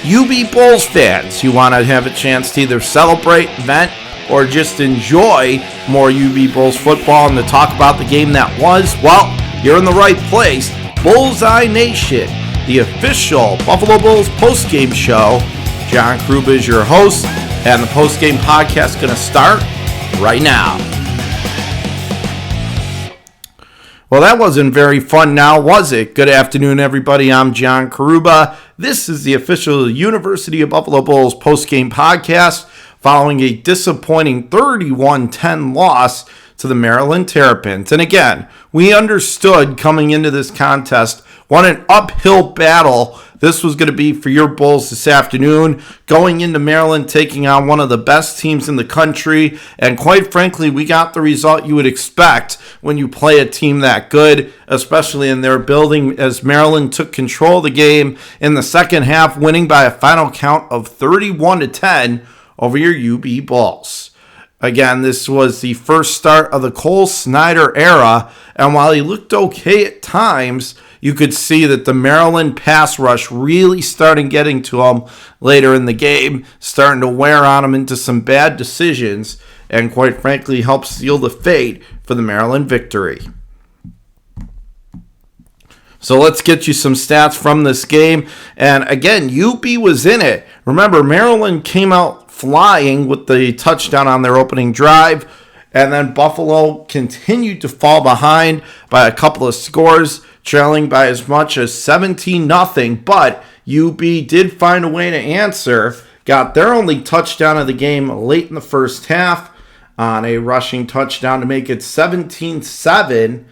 UB Bulls fans, you want to have a chance to either celebrate, vent, or just enjoy more UB Bulls football and to talk about the game that was, well, you're in the right place. Bullseye Nation, the official Buffalo Bulls postgame show. John Kruba is your host, and the postgame podcast is going to start right now. Well, that wasn't very fun now, was it? Good afternoon, everybody. I'm John Kruba. This is the official University of Buffalo Bulls postgame podcast following a disappointing 31-10 loss to the Maryland Terrapins. And again, we understood coming into this contest what an uphill battle this was going to be for your Bulls this afternoon, going into Maryland, taking on one of the best teams in the country. And quite frankly, we got the result you would expect when you play a team that good, especially in their building, as Maryland took control of the game in the second half, winning by a final count of 31-10 over your UB Bulls. Again, this was the first start of the Cole Snyder era, and while he looked okay at times, you could see that the Maryland pass rush really starting getting to him later in the game, starting to wear on him into some bad decisions, and quite frankly helped seal the fate for the Maryland victory. So let's get you some stats from this game. And again, UB was in it. Remember, Maryland came out flying with the touchdown on their opening drive, and then Buffalo continued to fall behind by a couple of scores, trailing by as much as 17-0, but UB did find a way to answer, got their only touchdown of the game late in the first half on a rushing touchdown to make it 17-7,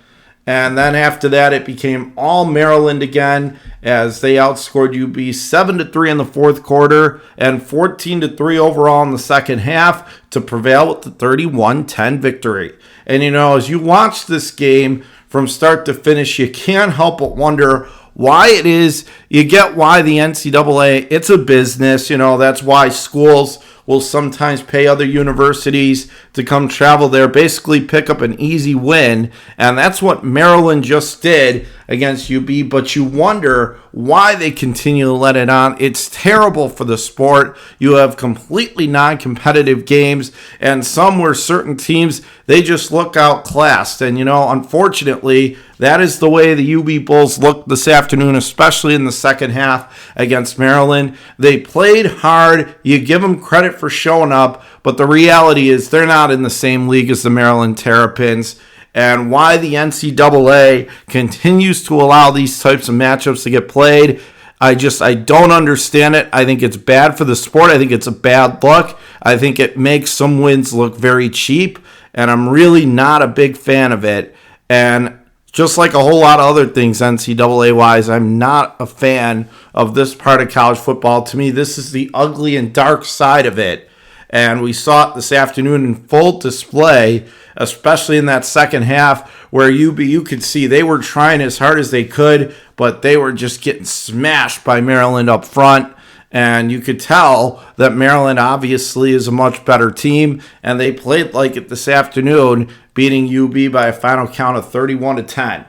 and then after that it became all Maryland again as they outscored UB 7-3 in the fourth quarter and 14-3 overall in the second half to prevail with the 31-10 victory. And you know, as you watch this game from start to finish, you can't help but wonder why it is. You get why the NCAA, it's a business. You know, that's why schools will sometimes pay other universities to come travel there, basically pick up an easy win. And that's what Maryland just did against UB. But you wonder why they continue to let it on. It's terrible for the sport. You have completely non-competitive games, and some where certain teams, they just look outclassed. And, you know, unfortunately, that is the way the UB Bulls looked this afternoon, especially in the second half against Maryland. They played hard. You give them credit for showing up, but the reality is they're not in the same league as the Maryland Terrapins. And why the NCAA continues to allow these types of matchups to get played, I don't understand it. I think it's bad for the sport. I think it's a bad look. I think it makes some wins look very cheap, and I'm really not a big fan of it. And just like a whole lot of other things NCAA-wise, I'm not a fan of this part of college football. To me, this is the ugly and dark side of it. And we saw it this afternoon in full display, especially in that second half where you could see they were trying as hard as they could, but they were just getting smashed by Maryland up front. And you could tell that Maryland obviously is a much better team, and they played like it this afternoon, beating UB by a final count of 31-10.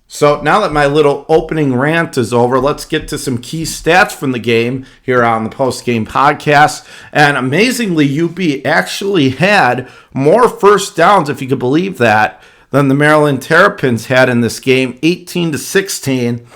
So now that my little opening rant is over, let's get to some key stats from the game here on the postgame podcast. And amazingly, UB actually had more first downs, if you could believe that, than the Maryland Terrapins had in this game, 18-16.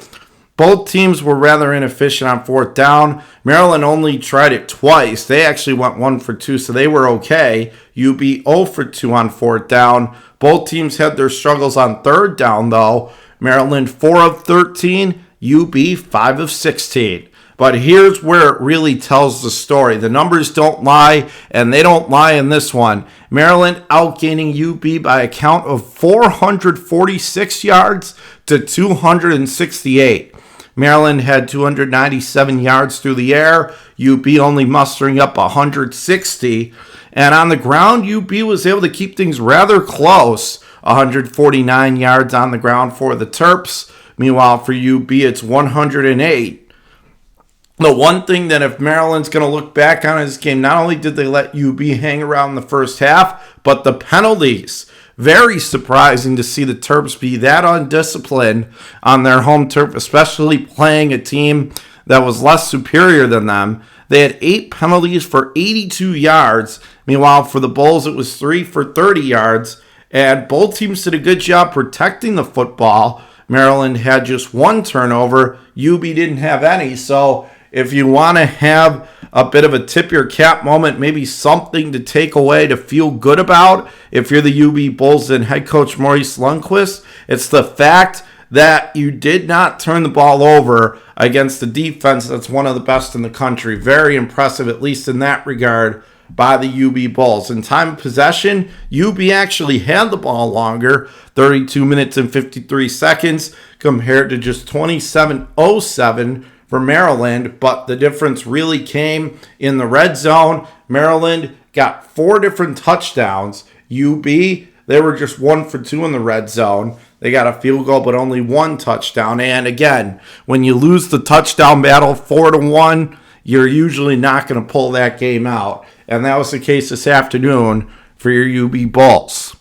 Both teams were rather inefficient on fourth down. Maryland only tried it twice. They actually went 1 for 2, so they were okay. UB 0 for 2 on fourth down. Both teams had their struggles on third down, though. Maryland 4 of 13, UB 5 of 16. But here's where it really tells the story. The numbers don't lie, and they don't lie in this one. Maryland outgaining UB by a count of 446 yards to 268. Maryland had 297 yards through the air, UB only mustering up 160. And on the ground, UB was able to keep things rather close. 149 yards on the ground for the Terps. Meanwhile, for UB, it's 108. The one thing that if Maryland's going to look back on this game, not only did they let UB hang around the first half, but the penalties. Very surprising to see the Terps be that undisciplined on their home turf, especially playing a team that was less superior than them. They had 8 penalties for 82 yards. Meanwhile, for the Bulls, it was 3 for 30 yards. And both teams did a good job protecting the football. Maryland had just 1 turnover. UB didn't have any. So if you want to have a bit of a tip your cap moment, maybe something to take away to feel good about, if you're the UB Bulls and head coach Maurice Lundquist, it's the fact that you did not turn the ball over against the defense that's one of the best in the country. Very impressive, at least in that regard, by the UB Bulls. In time of possession, UB actually had the ball longer, 32 minutes and 53 seconds, compared to just 27:07 for Maryland, but the difference really came in the red zone. Maryland got 4 different touchdowns. UB, they were just 1 for 2 in the red zone. They got a field goal, but only 1 touchdown. And again, when you lose the touchdown battle 4-1, you're usually not going to pull that game out. And that was the case this afternoon for your UB Bulls.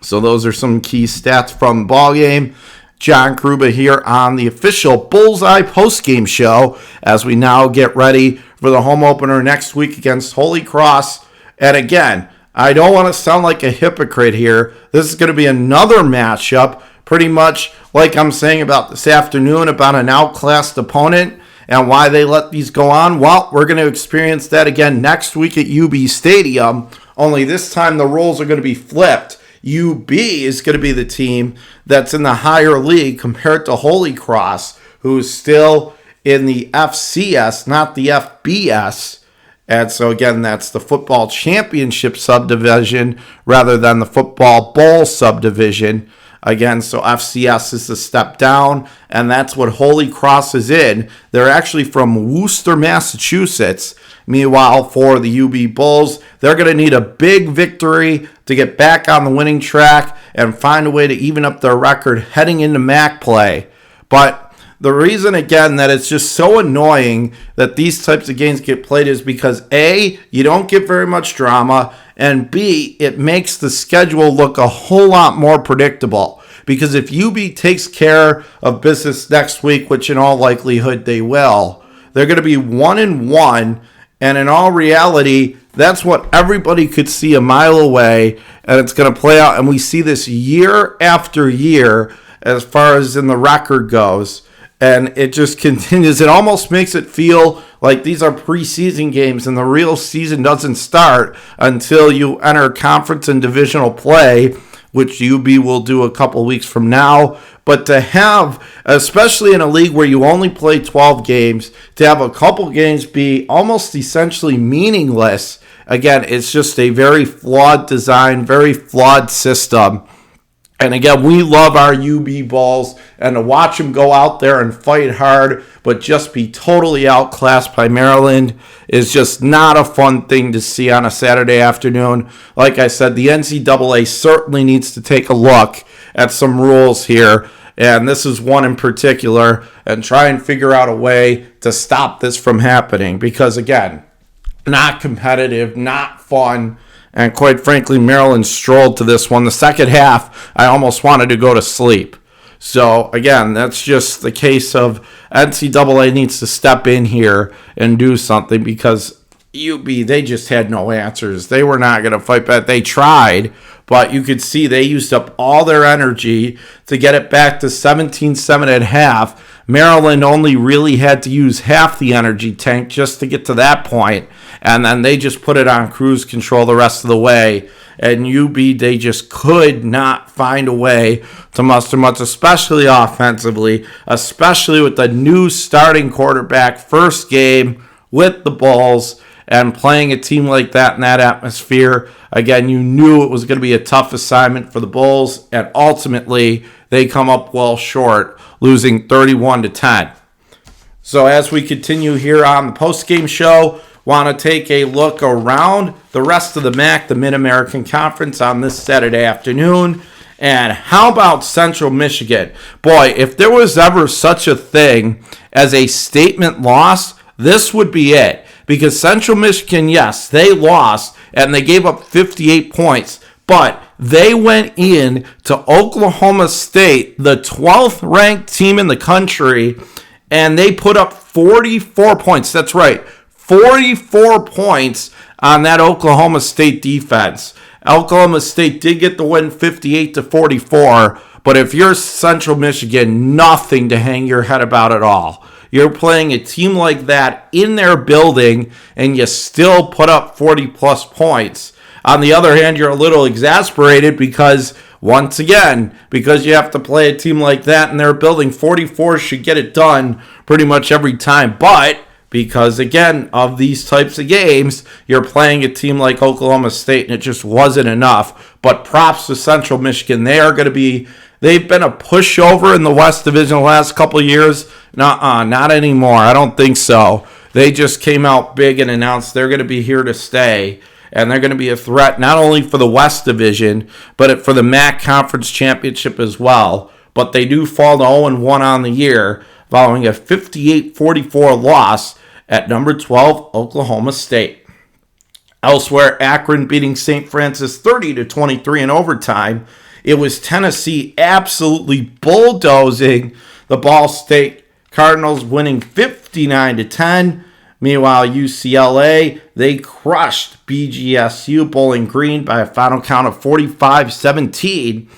So those are some key stats from the ball game. John Kruba here on the official Bullseye postgame show as we now get ready for the home opener next week against Holy Cross. And again, I don't want to sound like a hypocrite here. This is going to be another matchup, pretty much like I'm saying about this afternoon about an outclassed opponent and why they let these go on. Well, we're going to experience that again next week at UB Stadium, only this time the roles are going to be flipped. UB is going to be the team that's in the higher league compared to Holy Cross, who's still in the FCS, not the FBS. And so, again, that's the football championship subdivision rather than the football bowl subdivision. Again, so FCS is a step down, and that's what Holy Cross is in. They're actually from Worcester, Massachusetts. Meanwhile, for the UB Bulls, they're going to need a big victory to get back on the winning track and find a way to even up their record heading into MAC play. But the reason, again, that it's just so annoying that these types of games get played is because, A, you don't get very much drama, and B, it makes the schedule look a whole lot more predictable. Because if UB takes care of business next week, which in all likelihood they will, they're going to be 1-1, and in all reality, that's what everybody could see a mile away, and it's going to play out. And we see this year after year as far as in the record goes. And it just continues. It almost makes it feel like these are preseason games and the real season doesn't start until you enter conference and divisional play, which UB will do a couple weeks from now. But to have, especially in a league where you only play 12 games, to have a couple games be almost essentially meaningless, again, it's just a very flawed design, very flawed system. And again, we love our UB Bulls, and to watch them go out there and fight hard, but just be totally outclassed by Maryland is just not a fun thing to see on a Saturday afternoon. Like I said, the NCAA certainly needs to take a look at some rules here, and this is one in particular, and try and figure out a way to stop this from happening. Because again, not competitive, not fun. And quite frankly, Maryland strolled to this one. The second half, I almost wanted to go to sleep. So, again, that's just the case of NCAA needs to step in here and do something because UB, they just had no answers. They were not going to fight back. They tried, but you could see they used up all their energy to get it back to 17-7 at half. Maryland only really had to use half the energy tank just to get to that point, and then they just put it on cruise control the rest of the way. And UB, they just could not find a way to muster much, especially offensively, especially with the new starting quarterback, first game with the Bulls, and playing a team like that in that atmosphere. Again, you knew it was going to be a tough assignment for the Bulls, and ultimately they come up well short, losing 31-10. So as we continue here on the postgame show, want to take a look around the rest of the MAC, the Mid-American Conference, on this Saturday afternoon. And how about Central Michigan? Boy, if there was ever such a thing as a statement loss, this would be it. Because Central Michigan, yes, they lost, and they gave up 58 points. But they went in to Oklahoma State, the 12th ranked team in the country, and they put up 44 points. That's right, 44 points on that Oklahoma State defense. Oklahoma State did get the win 58-44, but if you're Central Michigan, nothing to hang your head about at all. You're playing a team like that in their building, and you still put up 40-plus points. On the other hand, you're a little exasperated because, once again, because you have to play a team like that in their building, 44 should get it done pretty much every time. But because, again, of these types of games, you're playing a team like Oklahoma State, and it just wasn't enough. But props to Central Michigan. They've been a pushover in the West Division the last couple of years. Not anymore. I don't think so. They just came out big and announced they're going to be here to stay. And they're going to be a threat not only for the West Division, but for the MAC Conference Championship as well. But they do fall to 0-1 on the year, following a 58-44 loss at number 12, Oklahoma State. Elsewhere, Akron beating St. Francis 30-23 in overtime. It was Tennessee absolutely bulldozing the Ball State Cardinals, winning 59-10. Meanwhile, UCLA, they crushed BGSU Bowling Green by a final count of 45-17.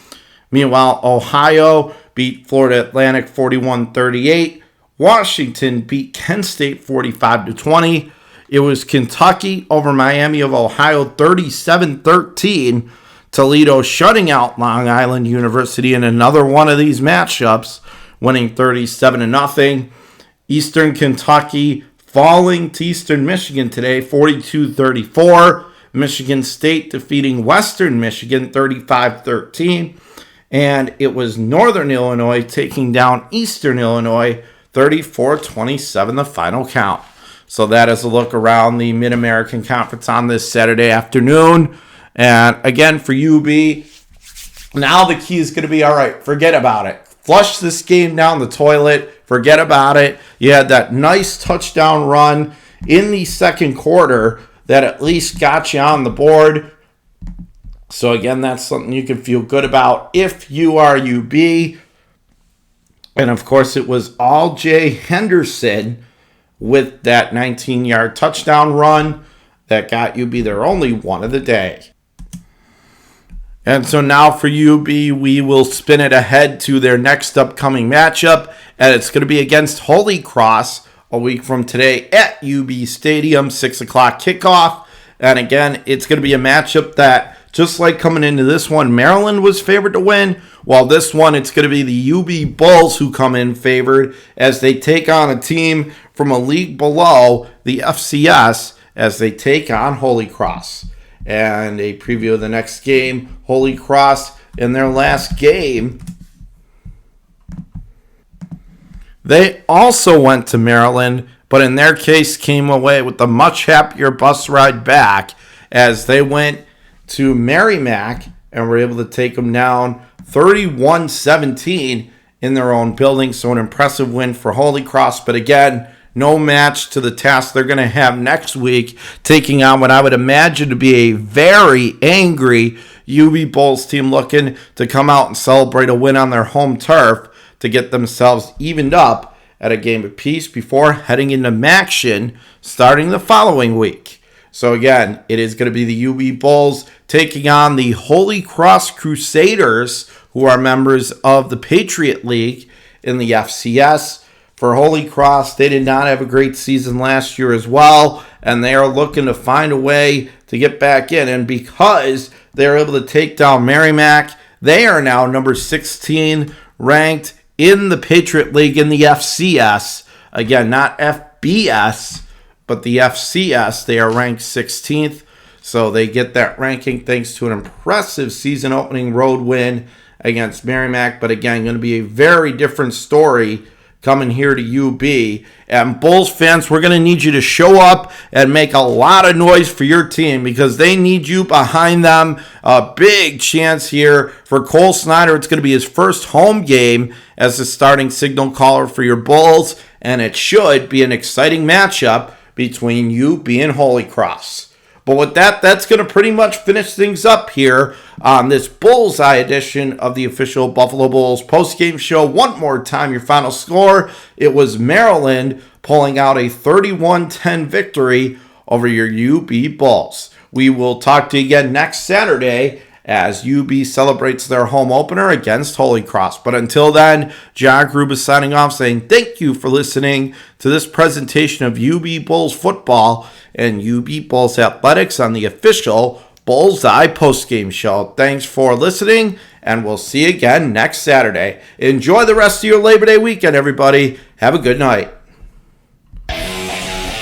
Meanwhile, Ohio beat Florida Atlantic 41-38. Washington beat Kent State 45-20. It was Kentucky over Miami of Ohio 37-13. Toledo shutting out Long Island University in another one of these matchups, winning 37-0. Eastern Kentucky falling to Eastern Michigan today, 42-34. Michigan State defeating Western Michigan 35-13. And it was Northern Illinois taking down Eastern Illinois 34-27, the final count. So that is a look around the Mid-American Conference on this Saturday afternoon. And again, for UB, now the key is going to be, all right, forget about it. Flush this game down the toilet. Forget about it. You had that nice touchdown run in the second quarter that at least got you on the board. So again, that's something you can feel good about if you are UB. And of course, it was all Jay Henderson with that 19-yard touchdown run that got UB their only one of the day. And so now for UB, we will spin it ahead to their next upcoming matchup, and it's going to be against Holy Cross a week from today at UB Stadium, 6 o'clock kickoff. And again, it's going to be a matchup that, just like coming into this one, Maryland was favored to win. While this one, it's going to be the UB Bulls who come in favored as they take on a team from a league below, the FCS, as they take on Holy Cross. And a preview of the next game, Holy Cross in their last game. They also went to Maryland, but in their case came away with a much happier bus ride back as they went to Merrimack and were able to take them down 31-17 in their own building. So an impressive win for Holy Cross. But again, no match to the task they're going to have next week, taking on what I would imagine to be a very angry UB Bulls team looking to come out and celebrate a win on their home turf to get themselves evened up at a game apiece before heading into Maction starting the following week. So again, it is going to be the UB Bulls taking on the Holy Cross Crusaders, who are members of the Patriot League in the FCS. For Holy Cross, they did not have a great season last year as well, and they are looking to find a way to get back in. And because they were able to take down Merrimack, they are now number 16 ranked in the Patriot League in the FCS. Again, not FBS, but the FCS. They are ranked 16th, so they get that ranking thanks to an impressive season-opening road win against Merrimack. But again, going to be a very different story coming here to UB. And Bulls fans, we're going to need you to show up and make a lot of noise for your team because they need you behind them. A big chance here for Cole Snyder. It's going to be his first home game as the starting signal caller for your Bulls, and it should be an exciting matchup between UB and Holy Cross. But with that, that's going to pretty much finish things up here on this Bullseye edition of the official Buffalo Bulls postgame show. One more time, your final score. It was Maryland pulling out a 31-10 victory over your UB Bulls. We will talk to you again next Saturday as UB celebrates their home opener against Holy Cross. But until then, John Grube is signing off saying thank you for listening to this presentation of UB Bulls football and UB Bulls athletics on the official Bullseye postgame show. Thanks for listening, and we'll see you again next Saturday. Enjoy the rest of your Labor Day weekend, everybody. Have a good night.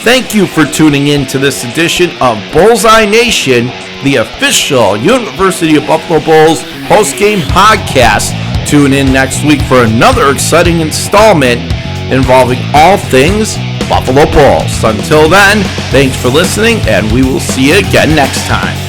Thank you for tuning in to this edition of Bullseye Nation, the official University of Buffalo Bulls postgame podcast. Tune in next week for another exciting installment involving all things Buffalo Bulls. Until then, thanks for listening, and we will see you again next time.